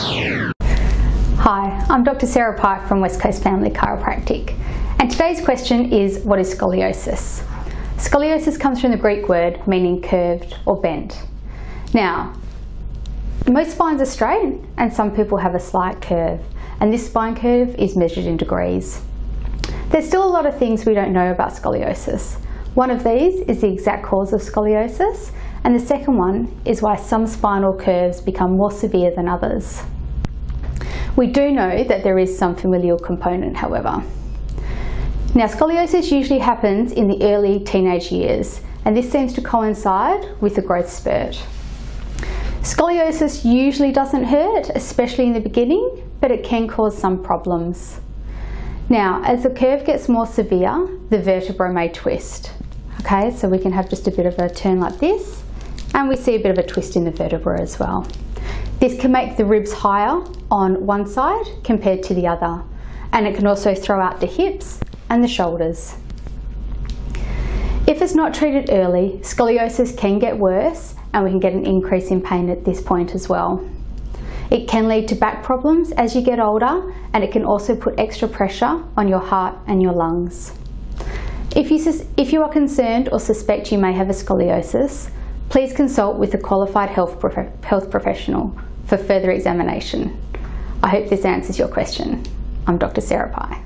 Hi, I'm Dr. Sarah Pike from West Coast Family Chiropractic, and today's question is, what is scoliosis? Scoliosis comes from the Greek word meaning curved or bent. Now, most spines are straight and some people have a slight curve, and this spine curve is measured in degrees. There's still a lot of things we don't know about scoliosis. One of these is the exact cause of scoliosis, and the second one is why some spinal curves become more severe than others. We do know that there is some familial component, however. Now, scoliosis usually happens in the early teenage years, and this seems to coincide with the growth spurt. Scoliosis usually doesn't hurt, especially in the beginning, but it can cause some problems. Now, as the curve gets more severe, the vertebra may twist. Okay, so we can have just a bit of a turn like this, and we see a bit of a twist in the vertebra as well. This can make the ribs higher on one side compared to the other, and it can also throw out the hips and the shoulders. If it's not treated early, scoliosis can get worse, and we can get an increase in pain at this point as well. It can lead to back problems as you get older, and it can also put extra pressure on your heart and your lungs. If you are concerned or suspect you may have a scoliosis, please consult with a qualified health professional for further examination. I hope this answers your question. I'm Dr. Sarah Pye.